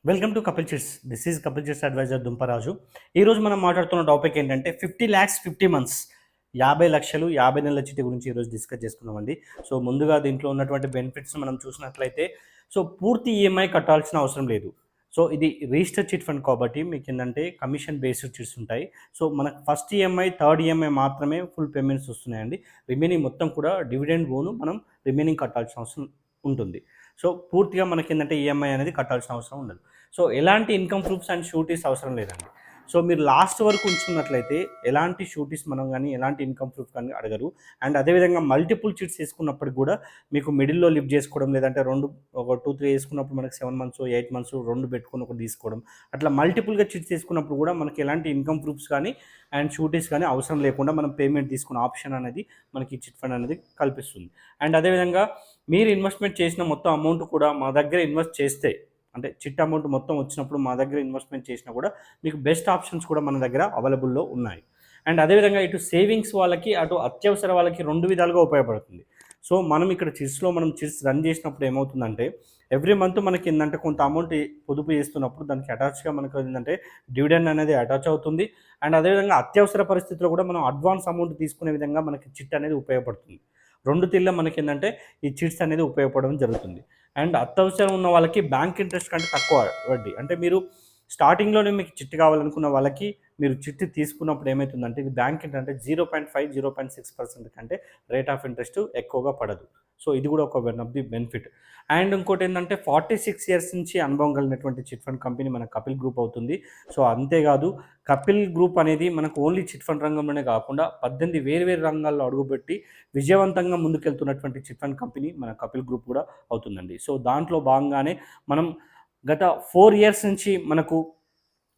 Welcome to Kapil Chits. This is Kapil Chits advisor Dumparaju. ఈరోజు మనం మాట్లాడుతున్న టాపిక్ ఏంటంటే 50 lakhs 50 months, 50 లక్షలు 50 నెలల చిట్టి గురించి ఈరోజు డిస్కస్ చేసుకుందామండి. సో ముందుగా దీంట్లో ఉన్నటువంటి బెనిఫిట్స్ మనం చూసినట్లయితే పూర్తి ఈఎంఐ కట్టాల్సిన అవసరం లేదు. సో ఇది రిజిస్టర్ చిట్ ఫండ్ కాబట్టి మీకు ఏంటంటే కమిషన్ బేస్డ్ చిట్స్ ఉంటాయి. సో మనకు ఫస్ట్ ఈఎంఐ, థర్డ్ ఈఎంఐ మాత్రమే ఫుల్ పేమెంట్స్ వస్తున్నాయండి. రిమైనింగ్ మొత్తం కూడా డివిడెండ్ బోను మనం రిమైనింగ్ కట్టాల్సిన అవసరం ఉంటుంది. సో పూర్తిగా మనకేంటంటే ఈఎంఐ అనేది కట్టాల్సిన అవసరం ఉండదు. సో ఎలాంటి ఇన్కమ్ ప్రూఫ్స్ అండ్ షూరిటీస్ అవసరం లేదండి. సో మీరు లాస్ట్ వరకు ఉంచుకున్నట్లయితే ఎలాంటి షూరిటీస్ మనం కానీ ఎలాంటి ఇన్కమ్ ప్రూఫ్ కానీ అడగరు. అండ్ అదేవిధంగా మల్టిపుల్ చిట్స్ తీసుకున్నప్పటికి కూడా మీకు మిడిల్లో లిఫ్ట్ చేసుకోవడం, లేదంటే ఒక 2-3 వేసుకున్నప్పుడు మనకి 7 months 8 months 2 పెట్టుకొని ఒకటి తీసుకోవడం, అట్లా మల్టిపుల్గా చిట్స్ తీసుకున్నప్పుడు కూడా మనకి ఎలాంటి ఇన్కమ్ ప్రూఫ్స్ కానీ అండ్ షూరిటీస్ కానీ అవసరం లేకుండా మనం పేమెంట్ తీసుకునే ఆప్షన్ అనేది మనకి చిట్ ఫండ్ అనేది కల్పిస్తుంది. అండ్ అదేవిధంగా మీరు ఇన్వెస్ట్మెంట్ చేసిన మొత్తం అమౌంట్ కూడా మా దగ్గర ఇన్వెస్ట్ చేస్తే, అంటే చిట్ అమౌంట్ మొత్తం వచ్చినప్పుడు మా దగ్గర ఇన్వెస్ట్మెంట్ చేసినా కూడా మీకు బెస్ట్ ఆప్షన్స్ కూడా మన దగ్గర అవైలబుల్లో ఉన్నాయి. అండ్ అదేవిధంగా ఇటు సేవింగ్స్ వాళ్ళకి, అటు అత్యవసర వాళ్ళకి 2 విధాలుగా ఉపయోగపడుతుంది. సో మనం ఇక్కడ మనం చిట్స్ రన్ చేసినప్పుడు ఏమవుతుందంటే ఎవ్రీ మంత్ మనకి ఏంటంటే కొంత అమౌంట్ పొదుపు చేస్తున్నప్పుడు దానికి అటాచ్గా మనకు ఏంటంటే డివిడెండ్ అనేది అటాచ్ అవుతుంది. అండ్ అదేవిధంగా అత్యవసర పరిస్థితిలో కూడా మనం అడ్వాన్స్ అమౌంట్ తీసుకునే విధంగా మనకి చిట్ అనేది ఉపయోగపడుతుంది. 2 తీళ్ళ మనకి ఏంటంటే ఈ చిట్స్ అనేది ఉపయోగపడడం జరుగుతుంది. అండ్ అత్యవసరం ఉన్న వాళ్ళకి బ్యాంక్ ఇంట్రెస్ట్ కంటే తక్కువ వడ్డీ. అంటే మీరు స్టార్టింగ్లోనే మీకు చిట్టి కావాలనుకున్న వాళ్ళకి మీరు చిట్టి తీసుకున్నప్పుడు ఏమవుతుందంటే ఇది బ్యాంక్ ఏంటంటే 0.5 0.6% కంటే రేట్ ఆఫ్ ఇంట్రెస్ట్ ఎక్కువగా పడదు. సో ఇది కూడా ఒక one of the benefit. And ఇంకోటి ఏంటంటే 46 years నుంచి అనుభవం కలిగినటువంటి చిట్ ఫండ్ కంపెనీ మన కపిల్ గ్రూప్ అవుతుంది. సో అంతేకాదు కపిల్ గ్రూప్ అనేది మనకు ఓన్లీ చిట్ ఫండ్ రంగంలోనే కాకుండా 18 వేరు రంగాల్లో అడుగుపెట్టి విజయవంతంగా ముందుకెళ్తున్నటువంటి చిట్ ఫండ్ కంపెనీ మన కపిల్ గ్రూప్ కూడా అవుతుందండి. సో దాంట్లో భాగంగానే మనం గత 4 years నుంచి మనకు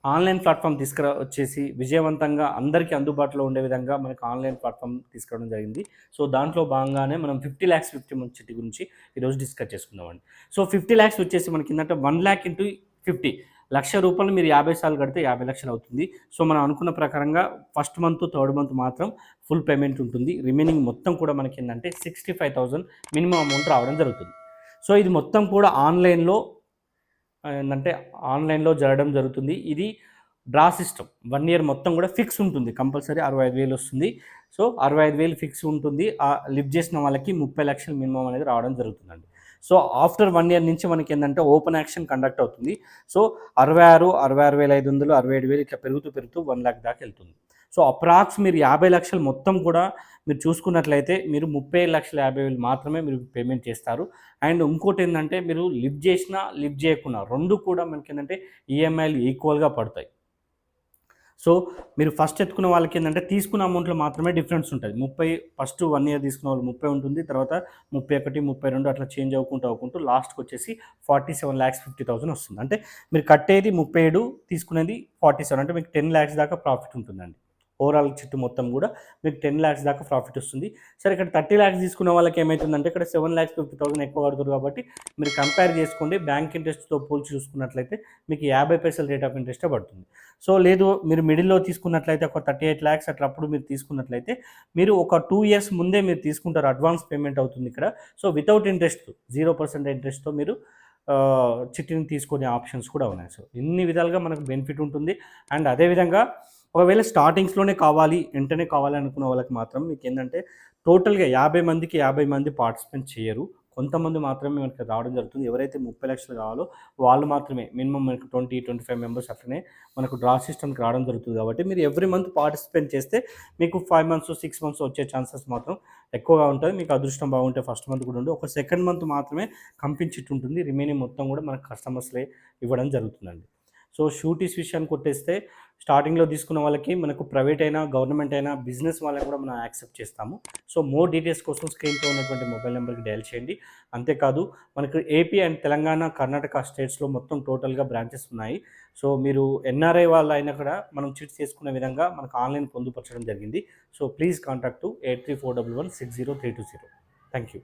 ఆన్లైన్ ప్లాట్ఫామ్ వచ్చేసి విజయవంతంగా అందరికీ అందుబాటులో ఉండే విధంగా మనకు ఆన్లైన్ ప్లాట్ఫామ్ తీసుకురావడం జరిగింది. సో దాంట్లో భాగంగానే మనం 50 lakhs 50 months చిట్టి గురించి ఈరోజు డిస్కస్ చేసుకుందామండి. సో 50 lakhs వచ్చేసి మనకి ఏంటంటే 1 lakh into 50 లక్ష రూపాయలు మీరు 50 సార్లు కడితే 50 లక్షలు అవుతుంది. సో మనం అనుకున్న ప్రకారంగా ఫస్ట్ మంత్, థర్డ్ మంత్ మాత్రం ఫుల్ పేమెంట్ ఉంటుంది. రిమైనింగ్ మొత్తం కూడా మనకి ఏంటంటే 65,000 మినిమం అమౌంట్ రావడం జరుగుతుంది. సో ఇది మొత్తం కూడా ఆన్లైన్లో జరగడం జరుగుతుంది. ఇది డ్రా సిస్టమ్ 1 year మొత్తం కూడా ఫిక్స్ ఉంటుంది. కంపల్సరీ 65,000 వస్తుంది. సో 65,000 ఫిక్స్ ఉంటుంది. లిఫ్ట్ చేసిన వాళ్ళకి 30 లక్షలు మినిమం అనేది రావడం జరుగుతుందండి. సో ఆఫ్టర్ 1 year నుంచి మనకి ఏంటంటే ఓపెన్ యాక్షన్ కండక్ట్ అవుతుంది. సో 66, 66,500, 67,000 ఇట్లా పెరుగుతూ 1 lakh దాకా వెళ్తుంది. సో అప్రాక్స్ మీరు 50 లక్షలు మొత్తం కూడా మీరు చూసుకున్నట్లయితే మీరు 30,50,000 మాత్రమే మీరు పేమెంట్ చేస్తారు. అండ్ ఇంకోటి ఏంటంటే మీరు లిఫ్ట్ చేసినా లిఫ్ట్ చేయకున్నా 2 కూడా మనకి ఏంటంటే ఈఎంఐలు ఈక్వల్గా పడతాయి. సో మీరు ఫస్ట్ ఎత్తుకున్న వాళ్ళకి ఏంటంటే తీసుకున్న అమౌంట్లో మాత్రమే డిఫరెన్స్ ఉంటుంది. ఫస్ట్ 1 year తీసుకున్న వాళ్ళు 30 ఉంటుంది. తర్వాత 31, 32 అట్లా చేంజ్ అవ్వుకుంటూ లాస్ట్కి వచ్చేసి 47,50,000 వస్తుంది. అంటే మీరు కట్టేది 37, తీసుకునేది 47, అంటే మీకు 10 lakhs దాకా ప్రాఫిట్ ఉంటుందండి. ఓవరాల్ చిట్టు మొత్తం కూడా మీకు 10 lakhs దాకా ప్రాఫిట్ వస్తుంది. సరే ఇక్కడ 30 lakhs తీసుకున్న వాళ్ళకి ఏమవుతుందంటే ఇక్కడ 7,50,000 ఎక్కువ కడుతుంది కాబట్టి మీరు కంపేర్ చేసుకోండి. బ్యాంక్ ఇంట్రెస్ట్తో పోల్చి చూసుకున్నట్లయితే మీకు 50 పైసలు రేట్ ఆఫ్ ఇంట్రెస్టే పడుతుంది. సో లేదు మీరు మిడిల్లో తీసుకున్నట్లయితే ఒక 38 lakhs అప్పుడు మీరు తీసుకున్నట్లయితే మీరు ఒక 2 years ముందే మీరు తీసుకుంటారు. అడ్వాన్స్ పేమెంట్ అవుతుంది ఇక్కడ. సో వితౌట్ ఇంట్రెస్ట్ 0% ఇంట్రెస్ట్తో మీరు చిట్టిని తీసుకునే ఆప్షన్స్ కూడా ఉన్నాయి. సో ఇన్ని విధాలుగా మనకు బెనిఫిట్ ఉంటుంది. అండ్ అదేవిధంగా ఒకవేళ స్టార్టింగ్స్లోనే వెంటనే కావాలి అనుకున్న వాళ్ళకి మాత్రం మీకు ఏంటంటే టోటల్గా 50 మందికి 50 మంది పార్టిసిపేట్ చేయరు. కొంతమంది మాత్రమే మనకి రావడం జరుగుతుంది. ఎవరైతే 30 లక్షలు కావాలో వాళ్ళు మాత్రమే మినిమం మనకు 20-25 మెంబర్స్ అట్లనే మనకు డ్రా సిస్టమ్కి రావడం జరుగుతుంది. కాబట్టి మీరు ఎవ్రీ మంత్ పార్టిసిపేట్ చేస్తే మీకు 5 months 6 months వచ్చే ఛాన్సెస్ మాత్రం ఎక్కువగా ఉంటుంది. మీకు అదృష్టం బాగుంటే ఫస్ట్ మంత్ కూడా ఉండి ఒక సెకండ్ మంత్ మాత్రమే కంపెనీ ఉంటుంది. రిమైనింగ్ మొత్తం కూడా మనకు కస్టమర్స్లే ఇవ్వడం జరుగుతుందండి. సో షూరిటీస్ విషయానికి కొట్టేస్తే స్టార్టింగ్లో తీసుకున్న వాళ్ళకి మనకు ప్రైవేట్ అయినా, గవర్నమెంట్ అయినా, బిజినెస్ వాళ్ళని కూడా మనం యాక్సెప్ట్ చేస్తాము. సో మోర్ డీటెయిల్స్ కోసం స్క్రీన్తో ఉన్నటువంటి మొబైల్ నెంబర్కి డయల్ చేయండి. అంతేకాదు మనకు ఏపీ అండ్ తెలంగాణ, కర్ణాటక స్టేట్స్లో మొత్తం టోటల్గా బ్రాంచెస్ ఉన్నాయి. సో మీరు ఎన్ఆర్ఐ వాళ్ళు అయినా కూడా మనం చిట్స్ చేసుకునే విధంగా మనకు ఆన్లైన్ పొందుపరచడం జరిగింది. So please contact 8341160320. Thank you.